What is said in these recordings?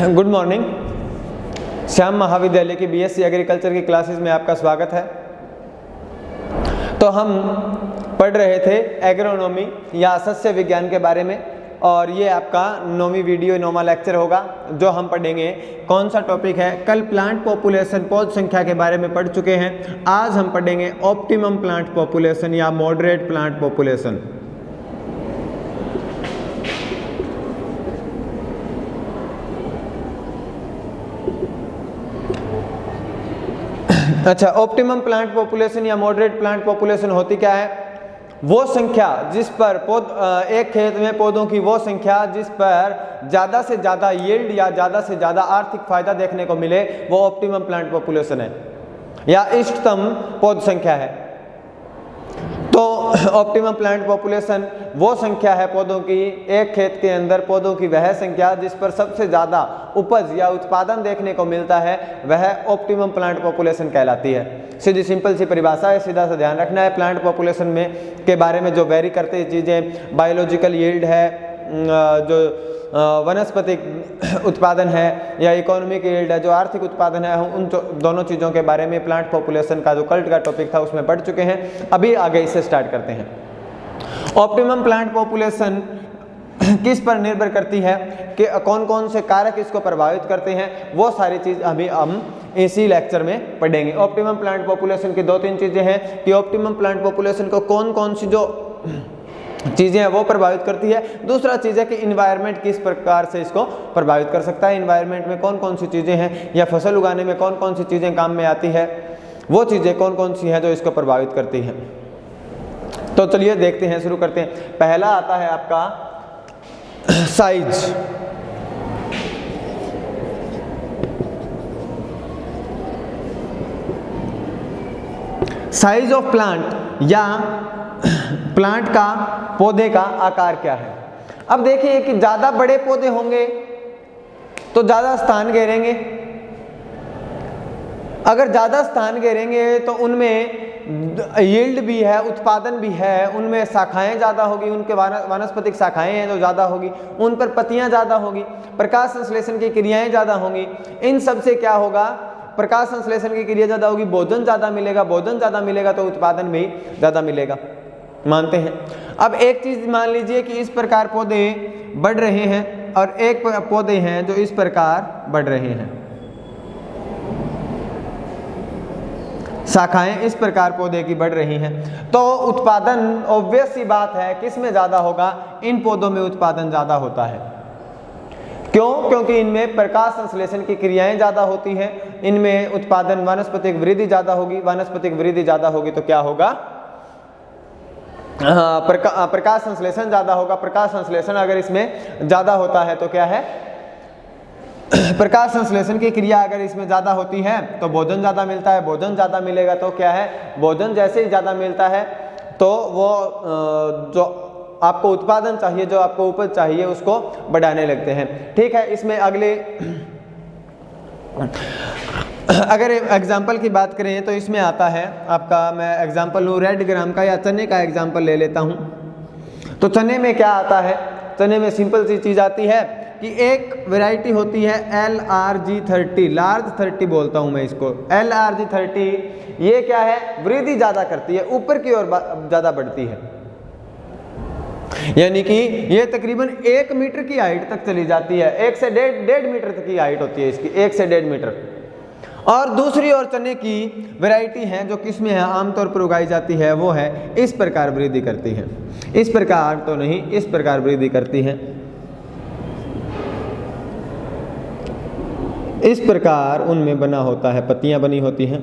Good morning. Shyam महाविद्यालय की BSc agriculture की क्लासेस में आपका स्वागत है। तो हम पढ़ रहे थे एग्रोनॉमी या सस्य विज्ञान के बारे में, और ये आपका 9वीं वीडियो 9वां लेक्चर होगा जो हम पढ़ेंगे। कौन सा टॉपिक है? कल प्लांट पॉपुलेशन पौध संख्या के बारे में पढ़ चुके हैं। आज हम पढ़ेंगे ऑप्टिमम प्लांट पॉपुलेशन या मॉडरेट प्लांट पॉपुलेशन। अच्छा, ऑप्टिमम प्लांट पॉपुलेशन या मॉडरेट प्लांट पॉपुलेशन होती क्या है? वो संख्या जिस पर एक खेत में पौधों की वो संख्या जिस पर ज़्यादा से ज़्यादा यील्ड या ज़्यादा से ज़्यादा आर्थिक फायदा देखने को मिले, वो ऑप्टिमम प्लांट पॉपुलेशन है या इष्टतम पौध संख्या है। तो ऑप्टिमम प्लांट पॉपुलेशन वो संख्या है पौधों की, एक खेत के अंदर पौधों की वह संख्या जिस पर सबसे ज़्यादा उपज या उत्पादन देखने को मिलता है, वह ऑप्टिमम प्लांट पॉपुलेशन कहलाती है। सीधी सिंपल सी परिभाषा है, सीधा सा ध्यान रखना है। प्लांट पॉपुलेशन में के बारे में जो वेरी करते हैं चीज़ें, बायोलॉजिकल यील्ड है, जो वनस्पतिक उत्पादन है, या इकोनॉमिक यील्ड है जो आर्थिक उत्पादन है, उन दोनों चीज़ों के बारे में प्लांट पॉपुलेशन का जो कल्ट का टॉपिक था उसमें पढ़ चुके हैं। अभी आगे इसे स्टार्ट करते हैं। ऑप्टिमम प्लांट पॉपुलेशन किस पर निर्भर करती है कि कौन कौन से कारक इसको प्रभावित करते हैं, वो सारी चीज़ अभी हम इसी लेक्चर में पढ़ेंगे। ऑप्टिमम प्लांट पॉपुलेशन की 2-3 चीज़ें हैं कि ऑप्टिमम प्लांट पॉपुलेशन को कौन कौन सी जो चीज़ें हैं वो प्रभावित करती है। दूसरा चीज़ है कि इन्वायरमेंट किस प्रकार से इसको प्रभावित कर सकता है, इन्वायरमेंट में कौन कौन सी चीज़ें हैं, या फसल उगाने में कौन कौन सी चीज़ें काम में आती है, वो चीज़ें कौन कौन सी हैं जो इसको प्रभावित करती हैं। तो चलिए देखते हैं, शुरू करते हैं। पहला आता है आपका साइज। साइज ऑफ प्लांट या प्लांट का पौधे का आकार क्या है। अब देखिए कि ज्यादा बड़े पौधे होंगे तो ज्यादा स्थान घेरेंगे। अगर ज्यादा स्थान घेरेंगे तो उनमें यील्ड भी है, उत्पादन भी है, उनमें शाखाएं ज़्यादा होगी, उनके वानस्पतिक शाखाएं हैं जो ज़्यादा होगी, उन पर पत्तियां ज़्यादा होगी, प्रकाश संश्लेषण की क्रियाएं ज़्यादा होंगी। इन सब से क्या होगा? प्रकाश संश्लेषण की क्रिया ज़्यादा होगी, भोजन ज़्यादा मिलेगा, भोजन ज़्यादा मिलेगा तो उत्पादन भी ज़्यादा मिलेगा। मानते हैं। अब एक चीज़ मान लीजिए कि इस प्रकार पौधे बढ़ रहे हैं और एक पौधे हैं जो इस प्रकार बढ़ रहे हैं, शाखाएं इस प्रकार पौधे की बढ़ रही हैं, तो उत्पादन ऑब्वियस सी बात है किस में ज़्यादा होगा? इन पौधों में उत्पादन ज़्यादा होता है। क्यों? क्योंकि इनमें प्रकाश संश्लेषण की क्रियाएं ज़्यादा होती हैं, इनमें उत्पादन वानस्पतिक वृद्धि ज़्यादा होगी। वानस्पतिक वृद्धि ज़्यादा होगी तो क्या होगा? प्रकाश संश्लेषण ज़्यादा होगा। प्रकाश संश्लेषण अगर इसमें ज़्यादा होता है तो क्या है? प्रकाश संश्लेषण की क्रिया अगर इसमें ज़्यादा होती है तो भोजन ज़्यादा मिलता है। भोजन ज़्यादा मिलेगा तो क्या है? भोजन जैसे ही ज़्यादा मिलता है तो वो जो आपको उत्पादन चाहिए, जो आपको उपज चाहिए, उसको बढ़ाने लगते हैं। ठीक है। इसमें अगले अगर एग्जाम्पल की बात करें तो इसमें आता है आपका, मैं एग्जाम्पल लूँ रेड ग्राम का या चने का एग्जाम्पल ले लेता हूँ। तो चने में क्या आता है? चने में सिंपल सी चीज़ आती है कि एक वैरायटी होती है LRG30, लार्ज 30 बोलता हूँ मैं इसको, LRG30। ये क्या है? वृद्धि ज़्यादा करती है, ऊपर की ओर ज़्यादा बढ़ती है, यानी कि ये तकरीबन 1 मीटर की हाइट तक चली जाती है। 1 से 1.5 मीटर तक की हाइट होती है इसकी, 1 से 1.5 मीटर। और दूसरी ओर चने की वैरायटी है जो किसमें है, आमतौर पर उगाई जाती है, वो है इस प्रकार वृद्धि करती है। इस प्रकार तो नहीं, इस प्रकार वृद्धि करती है। इस प्रकार उनमें बना होता है, पत्तियां बनी होती हैं।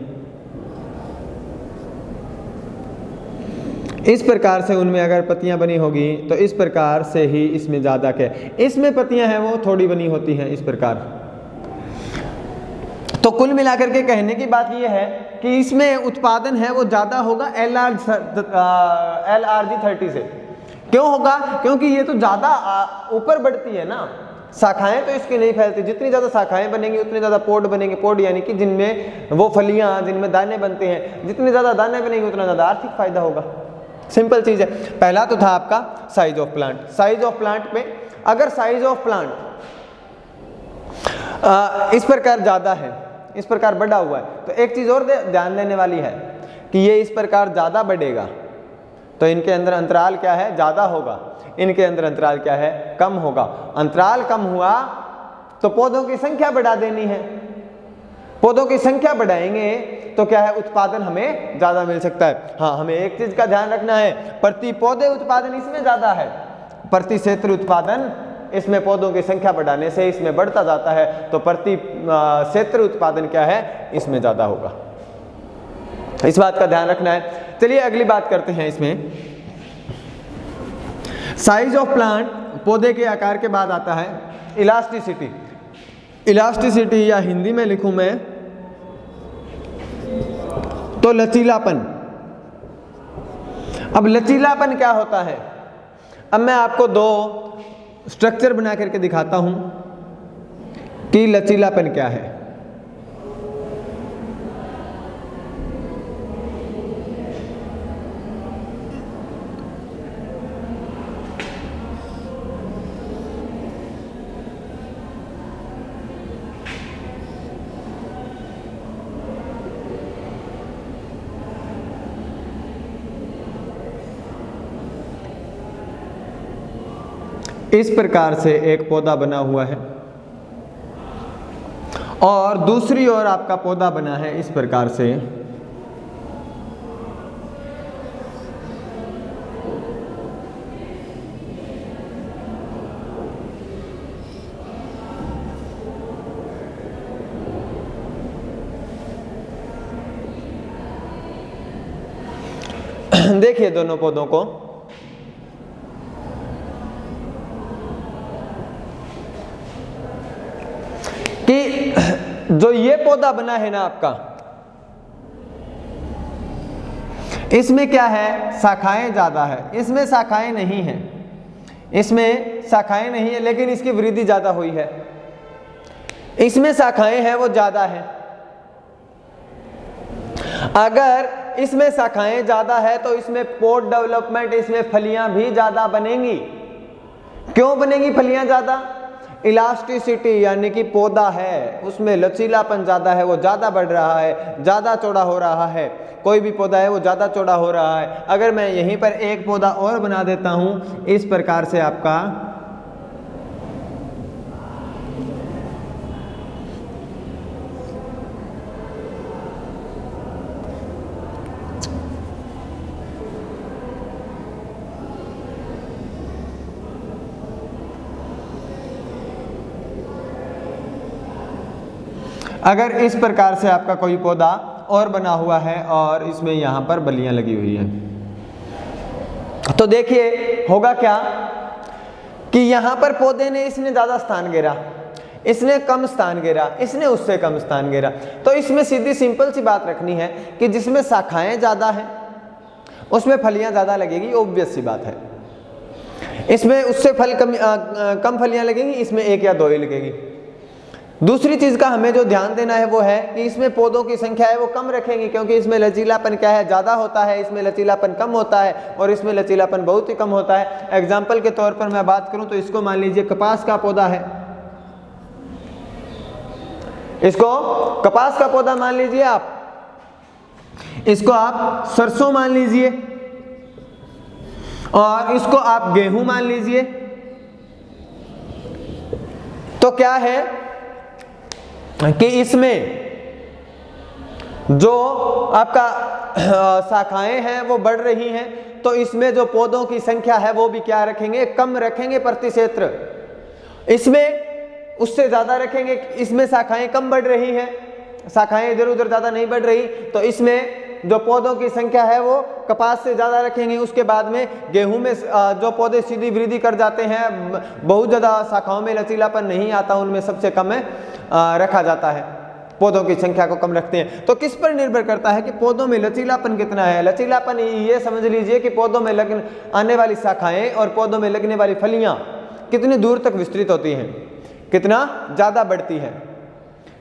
इस प्रकार से उनमें अगर पत्तियां बनी होगी तो इस प्रकार से ही इसमें ज़्यादा क्या, इसमें पत्तियां हैं वो थोड़ी बनी होती हैं इस प्रकार। तो कुल मिलाकर के कहने की बात यह है कि इसमें उत्पादन है वो ज़्यादा होगा LRG30 से। क्यों होगा? क्योंकि ये तो ज़्यादा ऊपर बढ़ती है ना, शाखाएं तो इसकी नहीं फैलती। जितनी ज़्यादा शाखाएं बनेंगी उतने ज़्यादा पोड बनेंगे। पोड यानी कि जिनमें वो फलियां, जिनमें दाने बनते हैं, जितने ज़्यादा दाने बनेंगे उतना ज़्यादा आर्थिक फायदा होगा। सिंपल चीज़ है। पहला तो था आपका size of plant. Size of plant में अगर साइज ऑफ प्लांट इस प्रकार ज़्यादा है, इस प्रकार बढ़ा हुआ है। तो एक चीज़ और ध्यान देने वाली है कि ये इस प्रकार ज़्यादा बढ़ेगा तो इनके अंदर अंतराल क्या है, ज़्यादा होगा, इनके अंदर अंतराल क्या है, कम होगा। अंतराल कम हुआ तो पौधों की संख्या बढ़ा देनी है, पौधों की संख्या बढ़ाएंगे तो क्या है, उत्पादन हमें ज़्यादा मिल सकता है। हाँ, हमें एक चीज़ का ध्यान रखना है, प्रति पौधे उत्पादन इसमें ज़्यादा है, प्रति क्षेत्र उत्पादन इसमें पौधों की संख्या बढ़ाने से इसमें बढ़ता जाता है, तो प्रति क्षेत्र उत्पादन क्या है, इसमें ज़्यादा होगा। इस बात का ध्यान रखना है। चलिए अगली बात करते हैं। इसमें साइज ऑफ प्लांट, पौधे के आकार के बाद आता है इलास्टिसिटी। इलास्टिसिटी या हिंदी में लिखूं मैं तो लचीलापन। अब लचीलापन क्या होता है, अब मैं आपको दो स्ट्रक्चर बना करके दिखाता हूं कि लचीलापन क्या है। इस प्रकार से एक पौधा बना हुआ है और दूसरी ओर आपका पौधा बना है इस प्रकार से। देखिए दोनों पौधों को, कि जो ये पौधा बना है ना आपका, इसमें क्या है, शाखाएं ज्यादा है, इसमें शाखाएं नहीं है, इसमें शाखाएं नहीं है, लेकिन इसकी वृद्धि ज्यादा हुई है। इसमें शाखाएं हैं वो ज्यादा है। अगर इसमें शाखाएं ज्यादा है तो इसमें पोट डेवलपमेंट, इसमें फलियां भी ज्यादा बनेंगी। क्यों बनेंगी फलियां ज्यादा? इलास्टिसिटी यानी कि पौधा है उसमें लचीलापन ज्यादा है, वो ज्यादा बढ़ रहा है, ज्यादा चौड़ा हो रहा है। कोई भी पौधा है वो ज्यादा चौड़ा हो रहा है। अगर मैं यहीं पर एक पौधा और बना देता हूं इस प्रकार से आपका, अगर इस प्रकार से आपका कोई पौधा और बना हुआ है और इसमें यहां पर बलियां लगी हुई है, तो देखिए होगा क्या कि यहां पर पौधे ने, इसने ज्यादा स्थान घेरा, इसने कम स्थान घेरा, इसने उससे कम स्थान घेरा। तो इसमें सीधी सिंपल सी बात रखनी है कि जिसमें शाखाएं ज्यादा हैं उसमें फलियां ज्यादा लगेगी, ऑब्वियस सी बात है। इसमें उससे फल कम फलियां लगेंगी, इसमें एक या दो ही लगेगी। दूसरी चीज का हमें जो ध्यान देना है वो है कि इसमें पौधों की संख्या है वो कम रखेंगे, क्योंकि इसमें लचीलापन क्या है, ज्यादा होता है, इसमें लचीलापन कम होता है, और इसमें लचीलापन बहुत ही कम होता है। एग्जाम्पल के तौर पर मैं बात करूं तो इसको मान लीजिए कपास का पौधा है, इसको कपास का पौधा मान लीजिए आप, इसको आप सरसों मान लीजिए, और इसको आप गेहूं मान लीजिए। तो क्या है कि इसमें जो आपका शाखाएं हैं वो बढ़ रही हैं, तो इसमें जो पौधों की संख्या है वो भी क्या रखेंगे, कम रखेंगे प्रति क्षेत्र। इसमें उससे ज्यादा रखेंगे, इसमें शाखाएं कम बढ़ रही हैं, शाखाएं इधर उधर ज्यादा नहीं बढ़ रही, तो इसमें जो पौधों की संख्या है वो कपास से ज्यादा रखेंगे। उसके बाद में गेहूं में जो पौधे सीधी वृद्धि कर जाते हैं, बहुत ज्यादा शाखाओं में लचीलापन नहीं आता, उनमें सबसे कम रखा जाता है, पौधों की संख्या को कम रखते हैं। तो किस पर निर्भर करता है कि पौधों में लचीलापन कितना है। लचीलापन ये समझ लीजिए कि पौधों में लगने आने वाली शाखाएं और पौधों में लगने वाली फलियां कितनी दूर तक विस्तृत होती हैं, कितना ज्यादा बढ़ती है।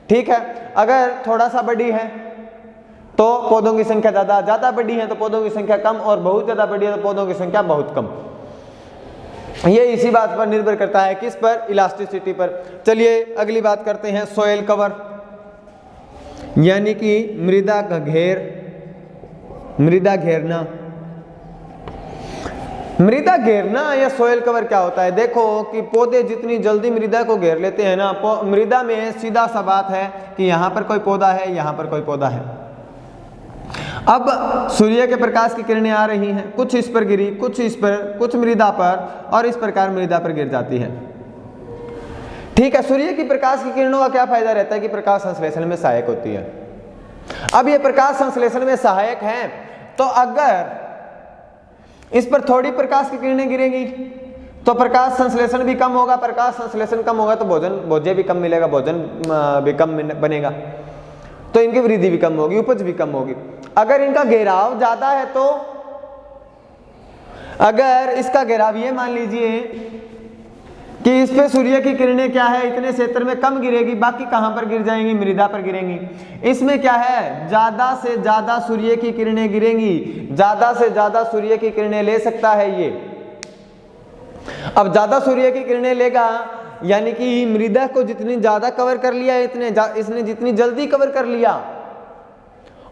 ठीक है, अगर थोड़ा सा बड़ी है तो पौधों की संख्या ज्यादा, ज्यादा बड़ी है तो पौधों की संख्या कम, और बहुत ज्यादा बड़ी है तो पौधों की संख्या बहुत कम। ये इसी बात पर निर्भर करता है, किस पर? इलास्टिसिटी पर। चलिए अगली बात करते हैं, सोयल कवर, यानी कि मृदा का मृदा घेरना। मृदा घेरना या सोयल कवर क्या होता है? देखो कि पौधे जितनी जल्दी मृदा को घेर लेते हैं ना, मृदा में सीधा सा बात है कि यहाँ पर कोई पौधा है, यहाँ पर कोई पौधा है। अब सूर्य के प्रकाश की किरणें आ रही हैं, कुछ इस पर गिरी, कुछ इस पर, कुछ मृदा पर, और इस प्रकार मृदा पर गिर जाती है। ठीक है, सूर्य की प्रकाश की किरणों का क्या फायदा रहता है कि प्रकाश संश्लेषण में सहायक होती है। अब ये प्रकाश संश्लेषण में सहायक है, तो अगर इस पर थोड़ी प्रकाश की किरणें गिरेंगी तो प्रकाश संश्लेषण भी कम होगा, प्रकाश संश्लेषण कम होगा तो भोज्य भी कम मिलेगा, भोजन भी कम बनेगा, तो इनकी वृद्धि भी कम होगी, उपज भी कम होगी। अगर इनका घेराव ज्यादा है, तो अगर इसका घेराव ये मान लीजिए कि इस पे सूर्य की किरणें क्या है, इतने क्षेत्र में कम गिरेगी, बाकी कहां पर गिर जाएंगी? मृदा पर गिरेंगी। इसमें क्या है, ज्यादा से ज्यादा सूर्य की किरणें गिरेंगी, ज्यादा से ज्यादा सूर्य की किरणें ले सकता है ये। अब ज्यादा सूर्य की किरणें लेगा, यानी कि मृदा को जितनी ज्यादा कवर कर लिया, इसने जितनी जल्दी कवर कर लिया,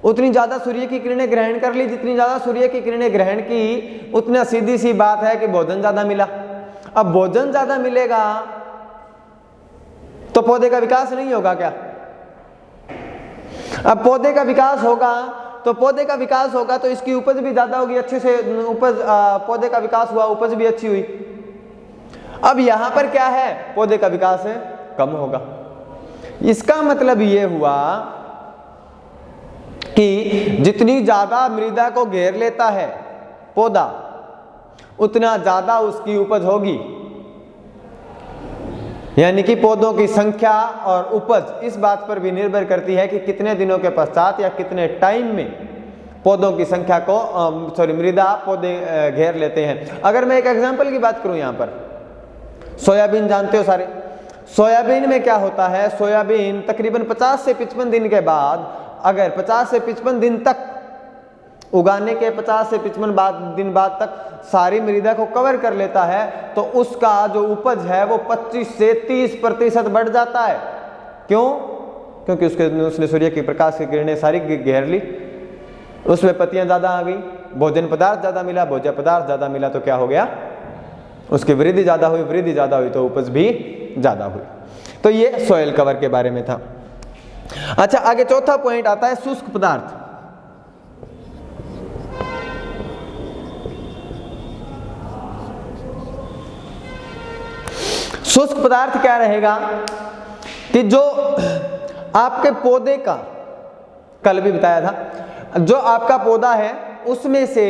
उतनी ज्यादा सूर्य की किरणें ग्रहण कर ली। जितनी ज्यादा सूर्य की किरणें ग्रहण की, उतना सीधी सी बात है कि भोजन ज्यादा मिला। अब भोजन ज्यादा मिलेगा तो पौधे का विकास नहीं होगा क्या? अब पौधे का विकास होगा तो इसकी उपज भी ज्यादा होगी, अच्छे से उपज, पौधे का विकास हुआ, उपज भी अच्छी हुई। अब यहां पर क्या है, पौधे का विकास है कम होगा। इसका मतलब ये हुआ कि जितनी ज्यादा मृदा को घेर लेता है पौधा, उतना ज्यादा उसकी उपज होगी। यानी कि पौधों की संख्या और उपज इस बात पर भी निर्भर करती है कि कितने दिनों के पश्चात या कितने टाइम में पौधों की संख्या को मृदा पौधे घेर लेते हैं। अगर मैं एक एग्जांपल की बात करूं, यहां पर सोयाबीन जानते हो सारे। सोयाबीन में क्या होता है, सोयाबीन तकरीबन 50 से 55 दिन के बाद, अगर 50 से 55 दिन तक उगाने के 50 से 55 दिन बाद तक सारी मृदा को कवर कर लेता है, तो उसका जो उपज है वो 25 से 30% बढ़ जाता है। क्यों? क्योंकि उसने सूर्य की प्रकाश की किरणें सारी घेर ली, उसमें पत्तियां ज्यादा आ गई, भोजन पदार्थ ज्यादा मिला, भोज्य पदार्थ ज्यादा मिला, तो क्या हो गया, उसकी वृद्धि ज्यादा हुई, वृद्धि ज्यादा हुई तो उपज भी ज्यादा हुई। तो ये सॉइल कवर के बारे में था। अच्छा, आगे चौथा पॉइंट आता है शुष्क पदार्थ। शुष्क पदार्थ क्या रहेगा कि जो आपके पौधे का, कल भी बताया था, जो आपका पौधा है उसमें से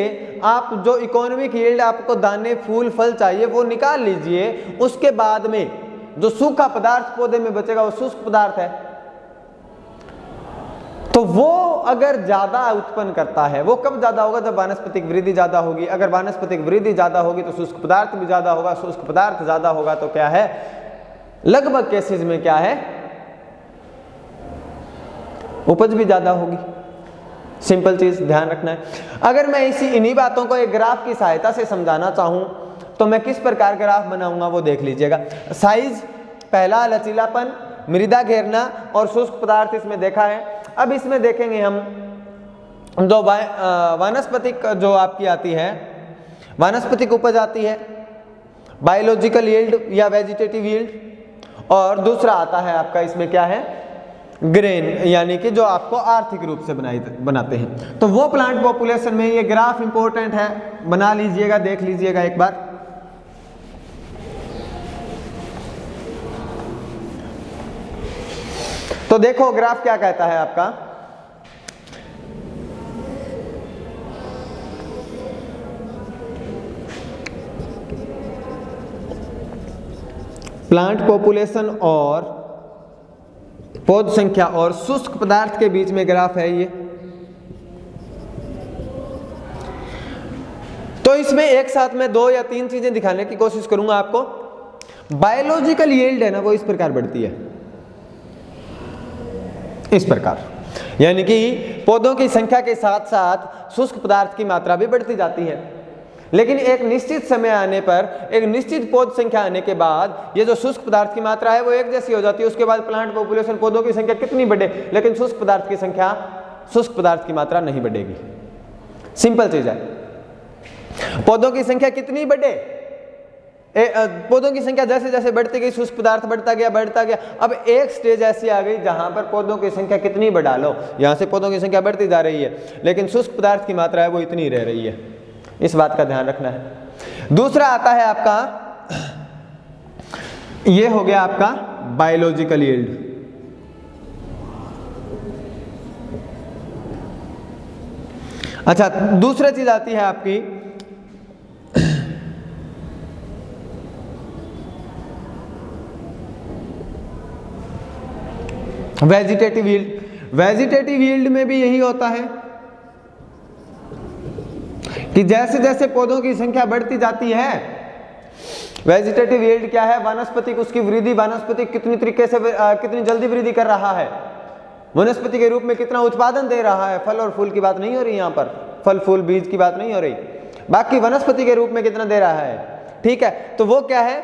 आप जो इकोनॉमिक यील्ड आपको दाने फूल फल चाहिए वो निकाल लीजिए। उसके बाद में जो सूखा पदार्थ पौधे में बचेगा वो शुष्क पदार्थ है। तो वो अगर ज्यादा उत्पन्न करता है, वो कब ज्यादा होगा, जब वानस्पतिक वृद्धि ज्यादा होगी। अगर वानस्पतिक वृद्धि ज्यादा होगी तो शुष्क पदार्थ भी ज्यादा होगा, शुष्क पदार्थ ज्यादा होगा तो क्या है, लगभग केसेस में क्या है, उपज भी ज्यादा होगी। सिंपल चीज ध्यान रखना है। अगर मैं इन्हीं बातों को एक ग्राफ की सहायता से समझाना चाहूं तो मैं किस प्रकार ग्राफ बनाऊंगा वो देख लीजिएगा। साइज, पहला लचीलापन, मृदा घेरना और शुष्क पदार्थ इसमें देखा है। अब इसमें देखेंगे हम जो वानस्पतिक जो आपकी आती है, वानस्पतिक उपज आती है, बायोलॉजिकल यील्ड या वेजिटेटिव यील्ड, और दूसरा आता है आपका इसमें क्या है, ग्रेन, यानी कि जो आपको आर्थिक रूप से बनाते हैं। तो वो प्लांट पॉपुलेशन में ये ग्राफ इंपॉर्टेंट है, बना लीजिएगा, देख लीजिएगा एक बार। तो देखो ग्राफ क्या कहता है आपका, प्लांट पॉपुलेशन और पौध संख्या और शुष्क पदार्थ के बीच में ग्राफ है ये। तो इसमें एक साथ में 2 या 3 चीजें दिखाने की कोशिश करूंगा आपको। बायोलॉजिकल यील्ड है ना, वो इस प्रकार बढ़ती है, इस प्रकार, यानी कि पौधों की संख्या के साथ साथ शुष्क पदार्थ की मात्रा भी बढ़ती जाती है। लेकिन एक निश्चित समय आने पर, एक निश्चित पौध संख्या आने के बाद ये जो शुष्क पदार्थ की मात्रा है वो एक जैसी हो जाती है। उसके बाद प्लांट पॉपुलेशन, पौधों की संख्या कितनी बढ़े, लेकिन शुष्क पदार्थ की संख्या, शुष्क पदार्थ की मात्रा नहीं बढ़ेगी। सिंपल चीज है। पौधों की संख्या कितनी बढ़े, पौधों की संख्या जैसे जैसे बढ़ती गई शुष्क पदार्थ बढ़ता गया। अब एक स्टेज ऐसी आ गई जहां पर पौधों की संख्या कितनी बढ़ा लो, यहां से पौधों की संख्या बढ़ती जा रही है, लेकिन शुष्क पदार्थ की मात्रा है वो इतनी रह रही है। इस बात का ध्यान रखना है। दूसरा आता है आपका, ये हो गया आपका बायोलॉजिकल यील्ड। अच्छा, दूसरा चीज आती है आपकी वेजिटेटिव यील्ड। वेजिटेटिव यील्ड में भी यही होता है कि जैसे जैसे पौधों की संख्या बढ़ती जाती है, वेजिटेटिव यील्ड क्या है, वानस्पतिक उसकी वृद्धि, वानस्पतिक कितनी तरीके से कितनी जल्दी वृद्धि कर रहा है, वनस्पति के रूप में कितना उत्पादन दे रहा है। फल और फूल की बात नहीं हो रही यहाँ पर, फल फूल बीज की बात नहीं हो रही, बाकी वनस्पति के रूप में कितना दे रहा है। ठीक है, तो वो क्या है,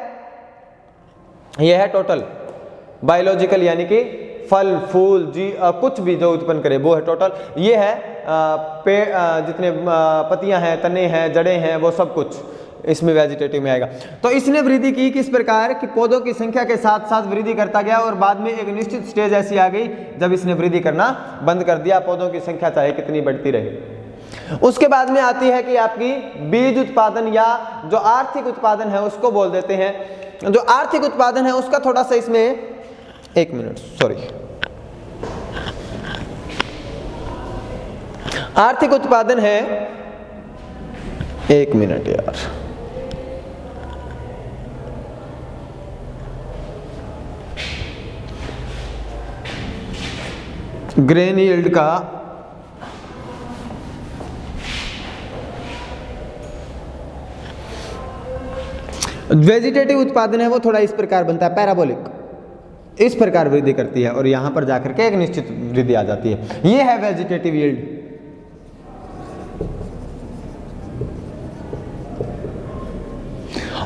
यह है टोटल बायोलॉजिकल, यानी कि फल फूल कुछ भी जो उत्पन्न करे वो है टोटल। ये है पेड़, जितने पत्तियां हैं, तने हैं, जड़ें हैं, वो सब कुछ इसमें वेजिटेटिव में आएगा। तो इसने वृद्धि की किस प्रकार कि पौधों की संख्या के साथ साथ वृद्धि करता गया और बाद में एक निश्चित स्टेज ऐसी आ गई जब इसने वृद्धि करना बंद कर दिया, पौधों की संख्या चाहे कितनी बढ़ती रहे। उसके बाद में आती है कि आपकी बीज उत्पादन या जो आर्थिक उत्पादन है उसको बोल देते हैं। जो आर्थिक उत्पादन है उसका थोड़ा सा इसमें, एक मिनट सॉरी, आर्थिक उत्पादन है, एक मिनट यार, ग्रेन यील्ड का वेजिटेटिव उत्पादन है वो थोड़ा इस प्रकार बनता है, पैराबोलिक, इस प्रकार वृद्धि करती है और यहां पर जाकर के एक निश्चित वृद्धि आ जाती है। ये है वेजिटेटिव यील्ड।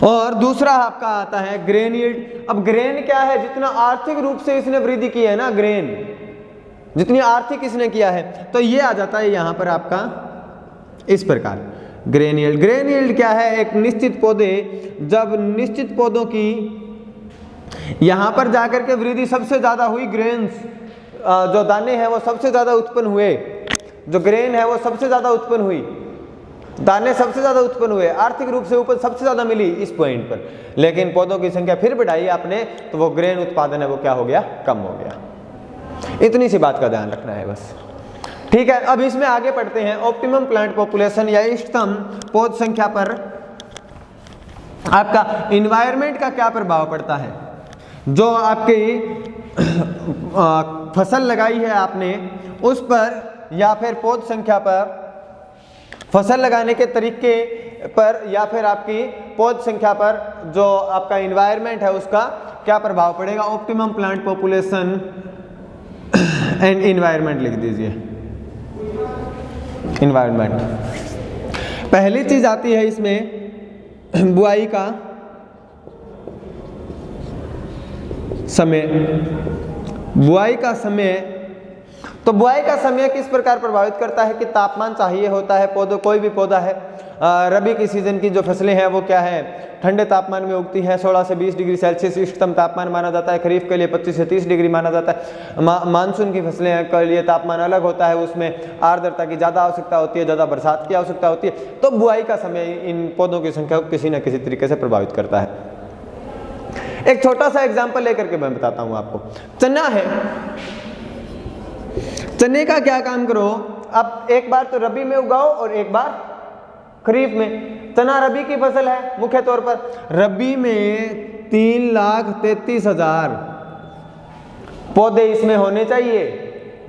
और दूसरा आपका आता है ग्रेन यील्ड। अब ग्रेन क्या है, जितना आर्थिक रूप से इसने वृद्धि की है ना, ग्रेन जितनी आर्थिक इसने किया है, तो ये आ जाता है यहां पर आपका इस प्रकार ग्रेन यील्ड। ग्रेन यील्ड क्या है, एक निश्चित पौधे, जब निश्चित पौधों की यहां पर जाकर के वृद्धि सबसे ज्यादा हुई, ग्रेन्स जो दाने हैं वो सबसे ज्यादा उत्पन्न हुए, जो ग्रेन है वो सबसे ज्यादा उत्पन्न हुई, दाने सबसे ज्यादा उत्पन्न हुए, आर्थिक रूप से उपज सबसे ज्यादा मिली इस पॉइंट पर, लेकिन पौधों की संख्या फिर बढ़ाई आपने तो वो ग्रेन उत्पादन है वो क्या हो गया, कम हो गया। इतनी सी बात का ध्यान रखना है बस। ठीक है, अब इसमें आगे पढ़ते हैं। ऑप्टिमम प्लांट पॉपुलेशन या इष्टतम पौध संख्या पर आपका इन्वायरमेंट का क्या प्रभाव पड़ता है। जो आपकी फसल लगाई है आपने उस पर या फिर पौध संख्या पर, फसल लगाने के तरीके पर या फिर आपकी पौध संख्या पर जो आपका इन्वायरमेंट है उसका क्या प्रभाव पड़ेगा। Optimum plant population and environment लिख दीजिए। इन्वायरमेंट, पहली चीज आती है इसमें बुआई का समय। बुआई का समय, तो बुआई का समय किस प्रकार प्रभावित करता है कि तापमान चाहिए होता है पौधों, कोई भी पौधा है। रबी की सीजन की जो फसलें हैं वो क्या है, ठंडे तापमान में उगती हैं, 16 से 20 डिग्री सेल्सियस इष्टतम तापमान माना जाता है। खरीफ के लिए 25 से 30 डिग्री माना जाता है। मानसून की फसलें के लिए तापमान अलग होता है, उसमें आर्द्रता की ज़्यादा आवश्यकता होती है, ज़्यादा बरसात की आवश्यकता होती है। तो बुआई का समय इन पौधों की संख्या को किसी न किसी तरीके से प्रभावित करता है। एक छोटा सा एग्जाम्पल लेकर के मैं बताता हूँ आपको। चना है, चने का क्या काम करो, अब एक बार तो रबी में उगाओ और एक बार खरीफ में। चना रबी की फसल है मुख्य तौर पर। रबी में 3,33,000 पौधे इसमें होने चाहिए,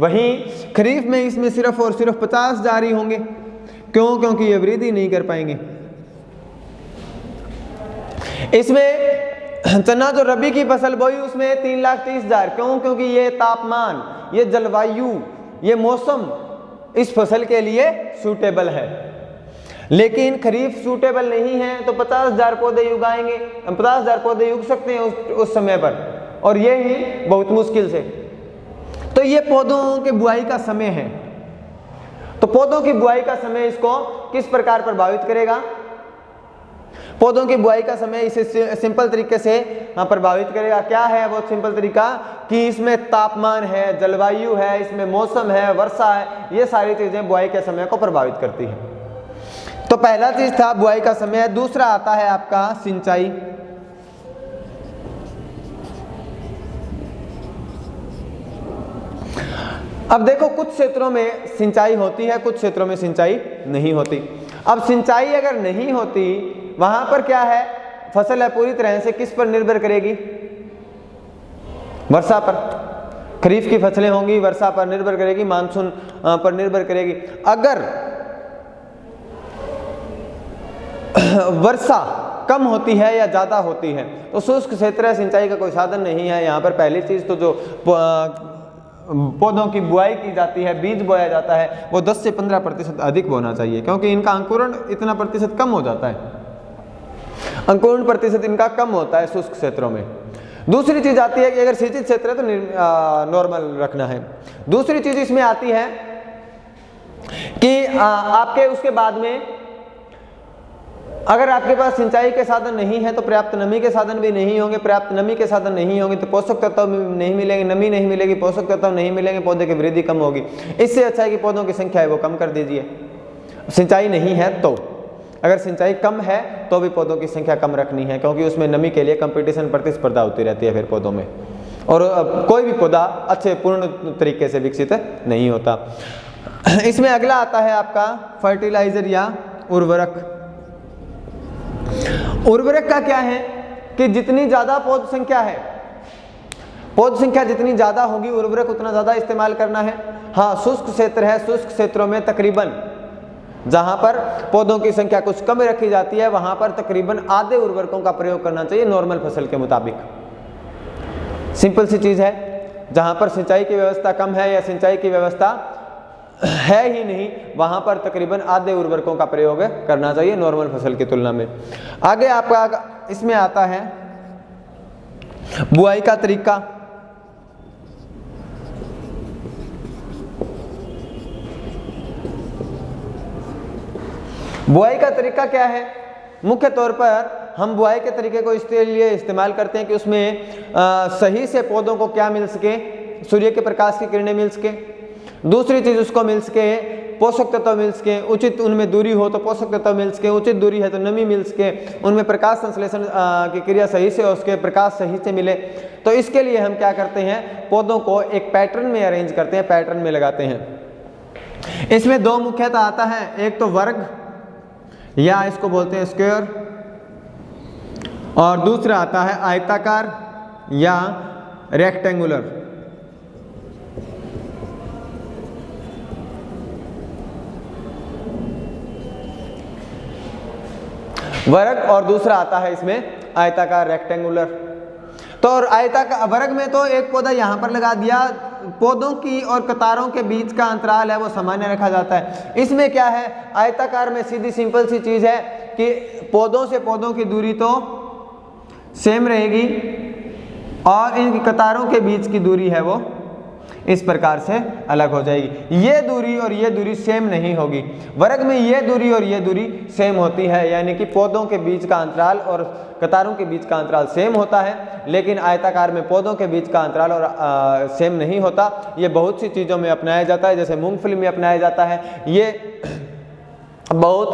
वहीं खरीफ में इसमें सिर्फ और सिर्फ 50,000 ही होंगे। क्यों? क्योंकि ये वृद्धि नहीं कर पाएंगे। इसमें चना जो रबी की फसल बोई उसमें 3,30,000। क्यों? क्योंकि ये तापमान, ये जलवायु, ये मौसम इस फसल के लिए सूटेबल है। लेकिन खरीफ सूटेबल नहीं है तो 50,000 पौधे उगाएंगे, 50,000 पौधे उग सकते हैं उस समय पर, और ये ही बहुत मुश्किल से। तो ये पौधों के बुआई का समय है। तो पौधों की बुआई का समय इसको किस प्रकार प्रभावित करेगा? पौधों की बुआई का समय इसे सिंपल तरीके से प्रभावित करेगा। क्या है वो सिंपल तरीका? कि इसमें तापमान है, जलवायु है, इसमें मौसम है, वर्षा है, ये सारी चीजें बुआई के समय को प्रभावित करती हैं। तो पहला चीज था बुआई का समय। दूसरा आता है आपका सिंचाई। अब देखो, कुछ क्षेत्रों में सिंचाई होती है, कुछ क्षेत्रों में सिंचाई नहीं होती। अब सिंचाई अगर नहीं होती, वहां पर क्या है, फसल है पूरी तरह से किस पर निर्भर करेगी? वर्षा पर। खरीफ की फसलें होंगी, वर्षा पर निर्भर करेगी, मानसून पर निर्भर करेगी। अगर वर्षा कम होती है या ज्यादा होती है तो शुष्क क्षेत्र है, सिंचाई का कोई साधन नहीं है। यहाँ पर पहली चीज तो जो पौधों की बुआई की जाती है, बीज बोया जाता है, वो 10 से 15% अधिक बोना चाहिए, क्योंकि इनका अंकुरण इतना प्रतिशत कम हो जाता है, अंकुरण प्रतिशत इनका कम होता है शुष्क क्षेत्रों में। दूसरी चीज आती है कि अगर सिंचित क्षेत्र है तो नॉर्मल रखना है। दूसरी चीज इसमें आती है कि आपके उसके बाद में अगर आपके पास सिंचाई के साधन नहीं है तो पर्याप्त नमी के साधन भी नहीं होंगे, पर्याप्त नमी के साधन नहीं होंगे तो पोषक तत्व नहीं मिलेंगे, नमी नहीं मिलेगी, पोषक तत्व नहीं मिलेंगे, पौधे की वृद्धि कम होगी। इससे अच्छा है कि पौधों की संख्या है वो कम कर दीजिए। सिंचाई नहीं है तो, अगर सिंचाई कम है तो भी पौधों की संख्या कम रखनी है, क्योंकि उसमें नमी के लिए कंपटीशन, प्रतिस्पर्धा होती रहती है फिर पौधों में, और कोई भी पौधा अच्छे पूर्ण तरीके से विकसित नहीं होता। इसमें अगला आता है आपका फर्टिलाइजर या उर्वरक। उर्वरक का क्या है कि जितनी ज्यादा पौध संख्या है, पौध संख्या जितनी ज्यादा होगी उर्वरक उतना ज्यादा इस्तेमाल करना है। हाँ, शुष्क क्षेत्र है, शुष्क क्षेत्रों में तकरीबन जहां पर पौधों की संख्या कुछ कम रखी जाती है वहां पर तकरीबन आधे उर्वरकों का प्रयोग करना चाहिए नॉर्मल फसल के मुताबिक। सिंपल सी चीज है। जहां पर सिंचाई की व्यवस्था कम है या सिंचाई की व्यवस्था है ही नहीं, वहां पर तकरीबन आधे उर्वरकों का प्रयोग करना चाहिए नॉर्मल फसल की तुलना में। आगे आपका इसमें आता है बुआई का तरीका। बुआई का तरीका क्या है? मुख्य तौर पर हम बुआई के तरीके को इसके लिए इस्तेमाल करते हैं कि उसमें सही से पौधों को क्या मिल सके, सूर्य के प्रकाश की किरणें मिल सके, दूसरी चीज उसको मिल सके पोषक तत्व मिल सके, उचित उनमें दूरी हो तो पोषक तत्व मिल सके, उचित दूरी है तो नमी मिल सके, उनमें प्रकाश संश्लेषण की क्रिया सही से हो उसके प्रकाश सही से मिले। तो इसके लिए हम क्या करते हैं, पौधों को एक पैटर्न में अरेंज करते हैं, पैटर्न में लगाते हैं। इसमें दो मुख्यतः आता है, एक तो वर्ग या इसको बोलते हैं स्क्वायर, और दूसरा आता है आयताकार या रेक्टेंगुलर। वर्ग और दूसरा आता है इसमें आयताकार, रेक्टेंगुलर। तो और आयताकार वर्ग में तो एक पौधा यहां पर लगा दिया, पौधों की और कतारों के बीच का अंतराल है वो सामान्य रखा जाता है। इसमें क्या है, आयताकार में सीधी सिंपल सी चीज है कि पौधों से पौधों की दूरी तो सेम रहेगी और इन कतारों के बीच की दूरी है वो इस प्रकार से अलग हो जाएगी। ये दूरी और ये दूरी सेम नहीं होगी। वर्ग में ये दूरी और ये दूरी सेम होती है, यानी कि पौधों के बीच का अंतराल और कतारों के बीच का अंतराल सेम होता है, लेकिन आयताकार में पौधों के बीच का अंतराल और सेम नहीं होता। ये बहुत सी चीज़ों में अपनाया जाता है, जैसे मूंगफली में अपनाया जाता है। ये बहुत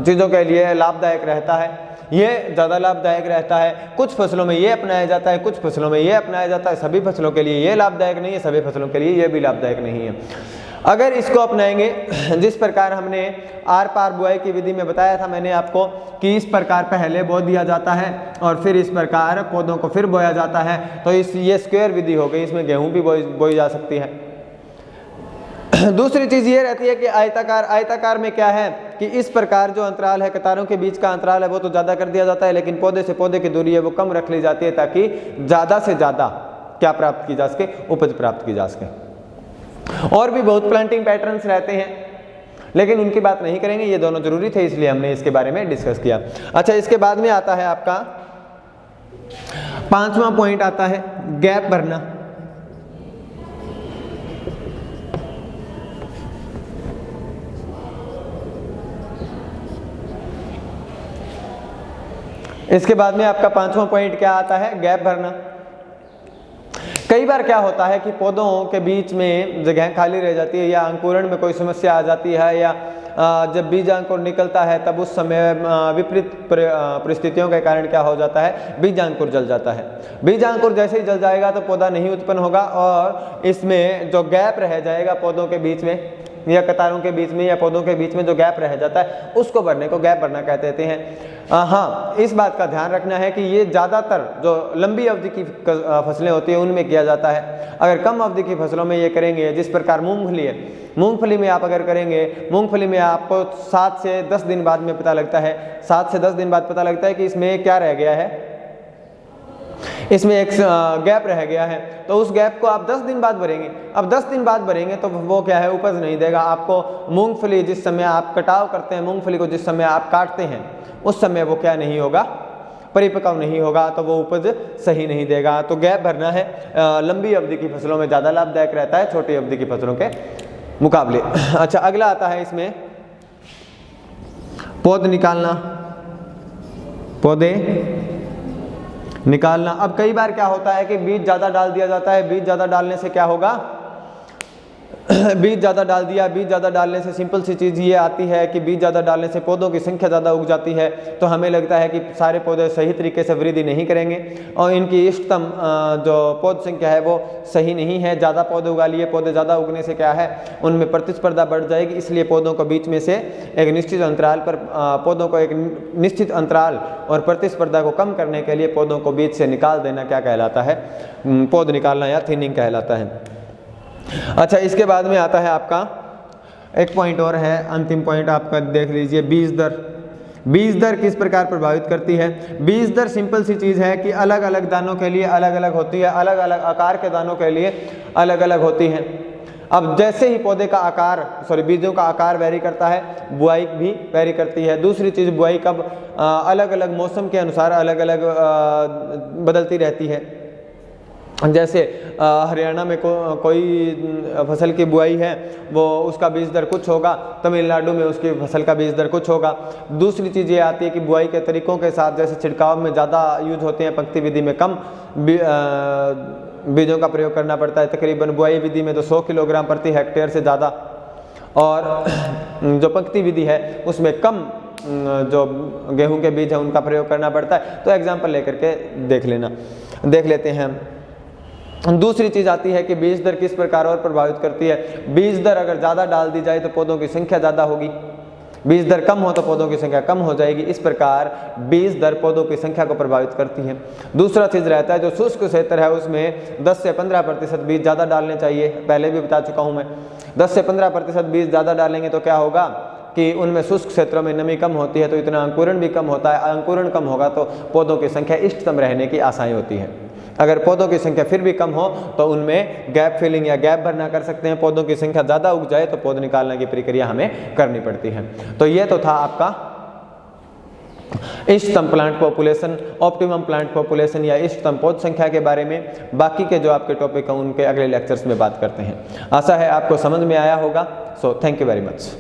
चीज़ों के लिए लाभदायक रहता है, ये ज़्यादा लाभदायक रहता है। कुछ फसलों में ये अपनाया जाता है, कुछ फसलों में ये अपनाया जाता है। सभी फसलों के लिए ये लाभदायक नहीं है, सभी फसलों के लिए ये भी लाभदायक नहीं है। अगर इसको अपनाएंगे जिस प्रकार हमने आर पार बुआई की विधि में बताया था मैंने आपको कि इस प्रकार पहले बो दिया जाता है और फिर इस प्रकार पौधों को फिर बोया जाता है, तो ये स्क्वायर विधि हो गई। इसमें गेहूँ भी बोई जा सकती है। दूसरी चीज ये रहती है कि आयताकार में क्या है कि इस प्रकार जो अंतराल है, कतारों के बीच का अंतराल है वो तो ज्यादा कर दिया जाता है, लेकिन पौधे से पौधे की दूरी है वो कम रख ली जाती है, ताकि ज्यादा से ज्यादा क्या प्राप्त की जा सके, उपज प्राप्त की जा सके। और भी बहुत प्लांटिंग पैटर्न्स रहते हैं, लेकिन उनकी बात नहीं करेंगे, ये दोनों जरूरी थे इसलिए हमने इसके बारे में डिस्कस किया। अच्छा, इसके बाद में आता है आपका 5वां पॉइंट आता है गैप भरना। इसके बाद में आपका 5वां पॉइंट क्या आता है, गैप भरना। कई बार क्या होता है कि पौधों के बीच में जगह खाली रह जाती है, या अंकुरण में कोई समस्या आ जाती है, या जब बीज अंकुर निकलता है तब उस समय विपरीत परिस्थितियों के कारण क्या हो जाता है, बीज अंकुर जल जाता है। बीज अंकुर जैसे ही जल जाएगा तो पौधा नहीं उत्पन्न होगा, और इसमें जो गैप रह जाएगा पौधों के बीच में या कतारों के बीच में या पौधों के बीच में जो गैप रह जाता है उसको भरने को गैप भरना कहते हैं। हाँ, इस बात का ध्यान रखना है कि ये ज़्यादातर जो लंबी अवधि की फसलें होती हैं उनमें किया जाता है। अगर कम अवधि की फसलों में ये करेंगे, जिस प्रकार मूंगफली है, मूंगफली में आप अगर करेंगे, मूंगफली में आपको 7 से 10 दिन बाद में पता लगता है, 7 से 10 दिन बाद पता लगता है कि इसमें क्या रह गया है, इसमें एक गैप रह गया है, तो उस गैप को आप 10 दिन बाद भरेंगे। अब 10 दिन बाद भरेंगे तो वो क्या है, उपज नहीं देगा आपको। मूंगफली जिस समय आप कटाव करते हैं, मूंगफली को जिस समय आप काटते हैं उस समय वो क्या नहीं होगा, परिपक्व नहीं होगा, तो वो उपज सही नहीं देगा। तो गैप भरना है, लंबी अवधि की फसलों में ज़्यादा लाभदायक रहता है छोटी अवधि की फसलों के मुकाबले। अच्छा, अगला आता है इसमें पौध निकालना, पौधे निकालना। अब कई बार क्या होता है कि बीज ज़्यादा डाल दिया जाता है। बीज ज़्यादा डालने से क्या होगा, बीज ज़्यादा डाल दिया, बीज ज़्यादा डालने से सिंपल सी चीज़ ये आती है कि बीज ज़्यादा डालने से पौधों की संख्या ज़्यादा उग जाती है, तो हमें लगता है कि सारे पौधे सही तरीके से वृद्धि नहीं करेंगे और इनकी इष्टतम जो पौध संख्या है वो सही नहीं है। ज़्यादा पौधे उगा लिए, पौधे ज़्यादा उगने से क्या है, उनमें प्रतिस्पर्धा बढ़ जाएगी, इसलिए पौधों को बीच में से एक निश्चित अंतराल पर पौधों को एक निश्चित अंतराल और प्रतिस्पर्धा को कम करने के लिए पौधों को बीच से निकाल देना क्या कहलाता है, पौध निकालना या थिनिंग कहलाता है। अच्छा, इसके बाद में आता है आपका एक पॉइंट और है, अंतिम पॉइंट आपका देख लीजिए, बीज दर। बीज दर किस प्रकार प्रभावित करती है। बीज दर सिंपल सी चीज़ है कि अलग अलग दानों के लिए अलग अलग होती है, अलग अलग आकार के दानों के लिए अलग अलग होती है। अब जैसे ही पौधे का आकार बीजों का आकार वैरी करता है, बुआई भी वैरी करती है। दूसरी चीज़, बुआई कब अलग अलग मौसम के अनुसार अलग अलग बदलती रहती है। जैसे हरियाणा में कोई फसल की बुआई है, वो उसका बीज दर कुछ होगा, तमिलनाडु में उसकी फसल का बीज दर कुछ होगा। दूसरी चीज़ ये आती है कि बुआई के तरीकों के साथ, जैसे छिड़काव में ज़्यादा यूज होते हैं, पंक्ति विधि में कम बीजों का प्रयोग करना पड़ता है। तकरीबन बुआई विधि में तो 100 किलोग्राम प्रति हेक्टेयर से ज़्यादा, और जो पंक्ति विधि है उसमें कम जो गेहूं के बीज है उनका प्रयोग करना पड़ता है। तो एग्जाम्पल लेकर के देख लेते हैं। दूसरी चीज़ आती है कि बीज दर किस प्रकार और प्रभावित करती है। बीज दर अगर ज़्यादा डाल दी जाए तो पौधों की संख्या ज़्यादा होगी, बीज दर कम हो तो पौधों की संख्या कम हो जाएगी। इस प्रकार बीज दर पौधों की संख्या को प्रभावित करती है। दूसरा चीज़ रहता है, जो शुष्क क्षेत्र है उसमें 10 से 15% बीज ज़्यादा डालने चाहिए। पहले भी बता चुका हूँ मैं, 10 से 15% बीज ज़्यादा डालेंगे तो क्या होगा कि उनमें शुष्क क्षेत्रों में नमी कम होती है, तो इतना अंकुरण भी कम होता है। अंकुरण कम होगा तो पौधों की संख्या इष्टतम रहने की आशाएं होती है। अगर पौधों की संख्या फिर भी कम हो तो उनमें गैप फिलिंग या गैप भरना कर सकते हैं। पौधों की संख्या ज़्यादा उग जाए तो पौध निकालने की प्रक्रिया हमें करनी पड़ती है। तो ये तो था आपका इष्टतम plant population, optimum plant population या इष्टतम पौध संख्या के बारे में। बाकी के जो आपके टॉपिक हैं उनके अगले लेक्चर्स में बात करते हैं। आशा है आपको समझ में आया होगा। So thank you very much.